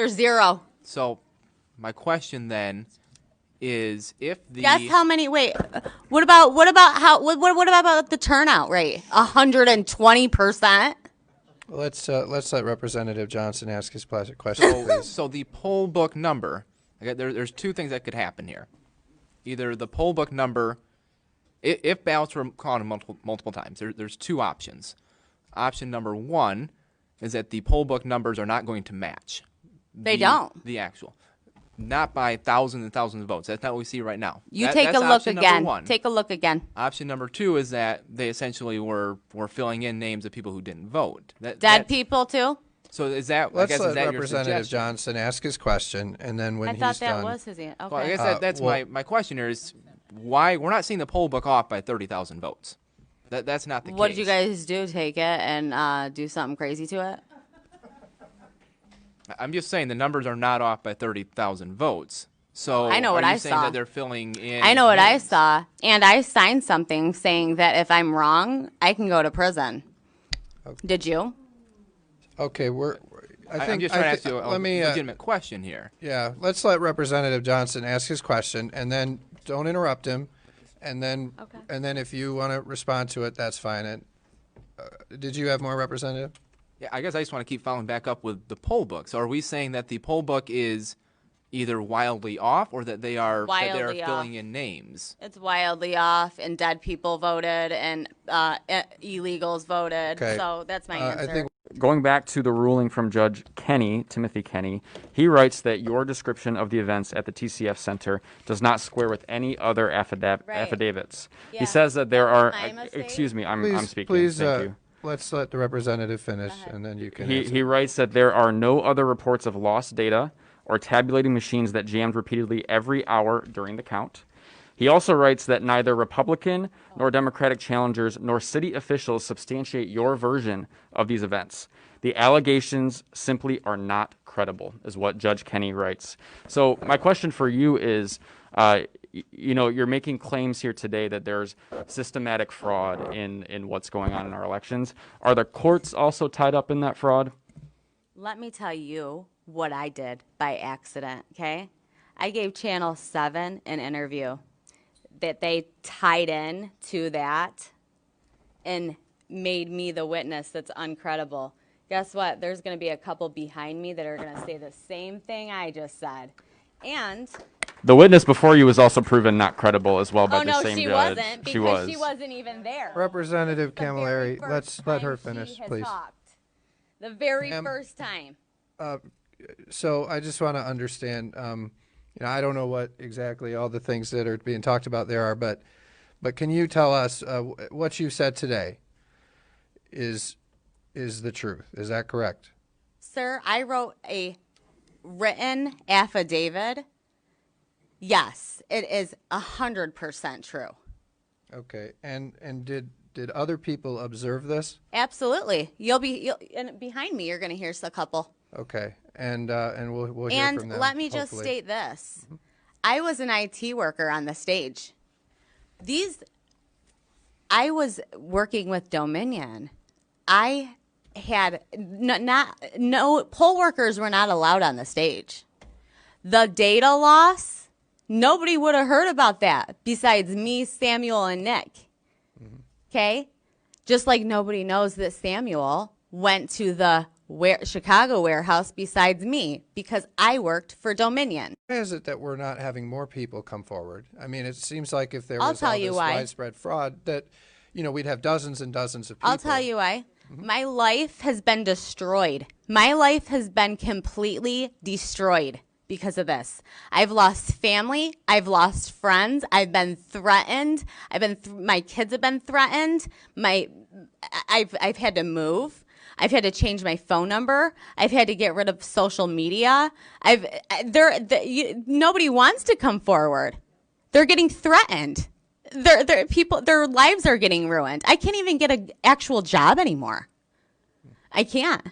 There's 0. So my question then is if the Guess how many? Wait, what about the turnout rate? 120%. Let's let Representative Johnson ask his question, please. So the poll book number, okay, there's two things that could happen here. Either the poll book number, if ballots were counted multiple times, there's two options. Option number one is that the poll book numbers are not going to match. They don't. The actual. Not by thousands and thousands of votes. That's not what we see right now. Take a look again. Take a look again. Option number two is that they essentially were filling in names of people who didn't vote. Dead people too? So is that? Let's I guess, let is that Representative Johnson ask his question, and then when he's done. I thought that was his answer. Okay. Well, I guess that's my question here is why we're not seeing the poll book off by 30,000 votes. That's not the case. What did you guys do? Take it and do something crazy to it? I'm just saying the numbers are not off by 30,000 votes. So I know what I saying saw. That they're filling in. I know what I names? saw, and I signed something saying that if I'm wrong, I can go to prison. Okay. Did you? Okay, I'm just trying to ask you a legitimate question here. Yeah, let's let Representative Johnson ask his question, and then don't interrupt him, and then if you want to respond to it, that's fine. And did you have more, Representative? Yeah, I guess I just want to keep following back up with the poll book. So are we saying that the poll book is either wildly off or that they are filling in names? It's wildly off, and dead people voted, and illegals voted. Okay. So that's my answer. Going back to the ruling from Judge Kenny, Timothy Kenny, he writes that your description of the events at the TCF Center does not square with any other affidavits. Yeah. He says that there are. My mistake? Excuse me, I'm speaking. Please, Thank you. let's let the representative finish, and then you can answer. He writes that there are no other reports of lost data or tabulating machines that jammed repeatedly every hour during the count. He also writes that neither Republican nor Democratic challengers nor city officials substantiate your version of these events. The allegations simply are not credible, is what Judge Kenny writes. So my question for you is, you're making claims here today that there's systematic fraud in what's going on in our elections. Are the courts also tied up in that fraud? Let me tell you what I did by accident, okay? I gave Channel 7 an interview that they tied in to that and made me the witness that's uncredible. Guess what? There's going to be a couple behind me that are going to say the same thing I just said. And the witness before you was also proven not credible as well by the same judge. Oh, no, she wasn't, because she wasn't even there. Representative Camilleri, let's let her finish, please. The very first time. So I just want to understand, I don't know what exactly all the things that are being talked about there are, but can you tell us what you said today is the truth? Is that correct? Sir, I wrote a written affidavit. Yes, it is 100% true. Okay, and did other people observe this? Absolutely. And behind me, you're going to hear a couple. Okay, and we'll hear from them. And let me just state this. Mm-hmm. I was an IT worker on the stage. I was working with Dominion. I had no poll workers were not allowed on the stage. The data loss, nobody would have heard about that besides me, Samuel, and Nick. Okay? Just like nobody knows that Samuel went to the Chicago warehouse besides me because I worked for Dominion. Why is it that we're not having more people come forward? I mean, it seems like if there was all this widespread fraud that, we'd have dozens and dozens of people. I'll tell you why. Mm-hmm. My life has been destroyed. My life has been completely destroyed because of this. I've lost family. I've lost friends. I've been threatened. My kids have been threatened. I've had to move. I've had to change my phone number. I've had to get rid of social media. Nobody wants to come forward. They're getting threatened. Their lives are getting ruined. I can't even get an actual job anymore. I can't.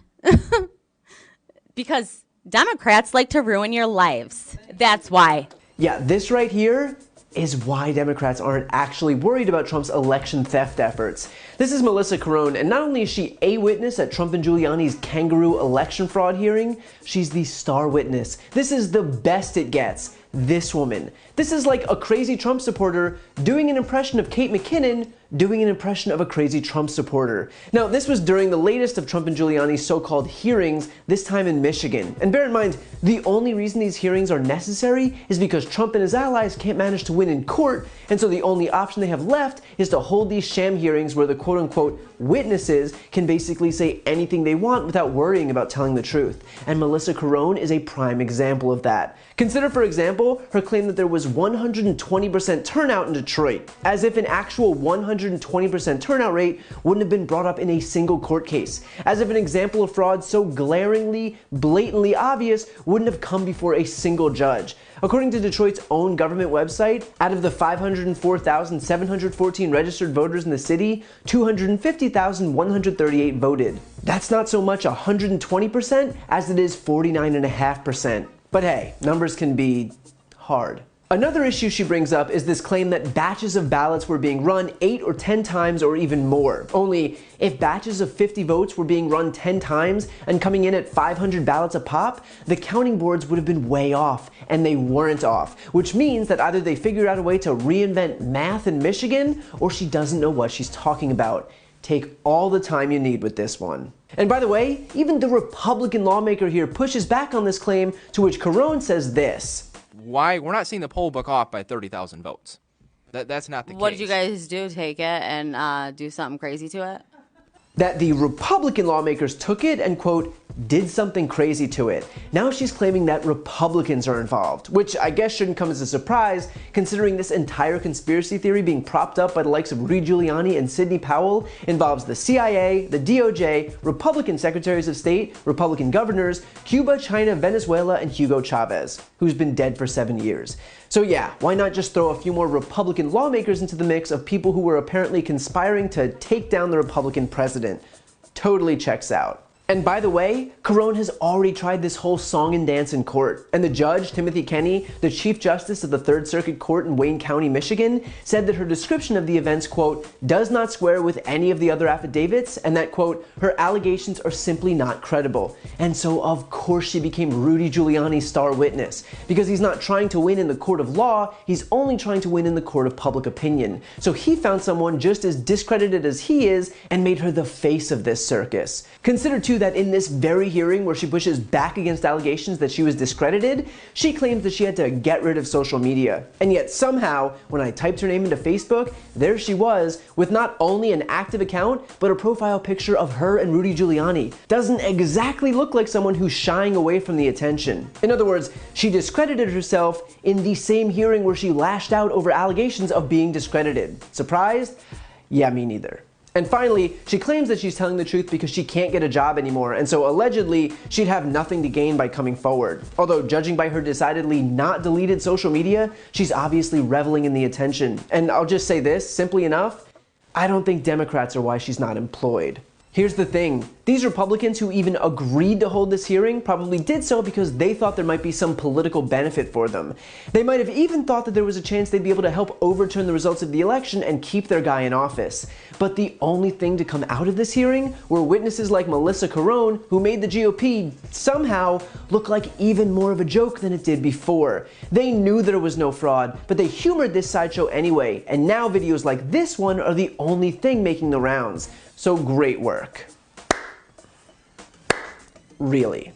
Because Democrats like to ruin your lives. That's why. Yeah, this right here is why Democrats aren't actually worried about Trump's election theft efforts. This is Melissa Carone, and not only is she a witness at Trump and Giuliani's kangaroo election fraud hearing, she's the star witness. This is the best it gets. This woman. This is like a crazy Trump supporter doing an impression of Kate McKinnon doing an impression of a crazy Trump supporter. Now, this was during the latest of Trump and Giuliani's so-called hearings, this time in Michigan. And bear in mind, the only reason these hearings are necessary is because Trump and his allies can't manage to win in court, and so the only option they have left is to hold these sham hearings where the quote-unquote witnesses can basically say anything they want without worrying about telling the truth. And Melissa Carone is a prime example of that. Consider, for example, her claim that there was 120% turnout in Detroit, as if an actual 120% turnout rate wouldn't have been brought up in a single court case, as if an example of fraud so glaringly, blatantly obvious wouldn't have come before a single judge. According to Detroit's own government website, out of the 504,714 registered voters in the city, 250,138 voted. That's not so much 120% as it is 49.5%. But hey, numbers can be hard. Another issue she brings up is this claim that batches of ballots were being run 8 or 10 times or even more. Only, if batches of 50 votes were being run 10 times and coming in at 500 ballots a pop, the counting boards would have been way off, and they weren't off, which means that either they figured out a way to reinvent math in Michigan, or she doesn't know what she's talking about. Take all the time you need with this one. And by the way, even the Republican lawmaker here pushes back on this claim, to which Carone says this. Why? We're not seeing the poll book off by 30,000 votes. That's not the case. What did you guys do? Take it and do something crazy to it? That the Republican lawmakers took it and, quote, did something crazy to it. Now she's claiming that Republicans are involved, which I guess shouldn't come as a surprise, considering this entire conspiracy theory being propped up by the likes of Rudy Giuliani and Sidney Powell involves the CIA, the DOJ, Republican secretaries of state, Republican governors, Cuba, China, Venezuela, and Hugo Chavez, who's been dead for 7 years. So yeah, why not just throw a few more Republican lawmakers into the mix of people who were apparently conspiring to take down the Republican president? Totally checks out. And by the way, Carone has already tried this whole song and dance in court. And the judge, Timothy Kenny, the Chief Justice of the Third Circuit Court in Wayne County, Michigan, said that her description of the events, quote, does not square with any of the other affidavits, and that, quote, her allegations are simply not credible. And so, of course, she became Rudy Giuliani's star witness. Because he's not trying to win in the court of law, he's only trying to win in the court of public opinion. So he found someone just as discredited as he is and made her the face of this circus. Consider, too, that in this very hearing where she pushes back against allegations that she was discredited, she claims that she had to get rid of social media. And yet somehow, when I typed her name into Facebook, there she was, with not only an active account, but a profile picture of her and Rudy Giuliani. Doesn't exactly look like someone who's shying away from the attention. In other words, she discredited herself in the same hearing where she lashed out over allegations of being discredited. Surprised? Yeah, me neither. And finally, she claims that she's telling the truth because she can't get a job anymore, and so allegedly, she'd have nothing to gain by coming forward. Although, judging by her decidedly not deleted social media, she's obviously reveling in the attention. And I'll just say this, simply enough, I don't think Democrats are why she's not employed. Here's the thing, these Republicans who even agreed to hold this hearing probably did so because they thought there might be some political benefit for them. They might have even thought that there was a chance they'd be able to help overturn the results of the election and keep their guy in office. But the only thing to come out of this hearing were witnesses like Melissa Carone, who made the GOP somehow look like even more of a joke than it did before. They knew there was no fraud, but they humored this sideshow anyway, and now videos like this one are the only thing making the rounds. So great work. Really.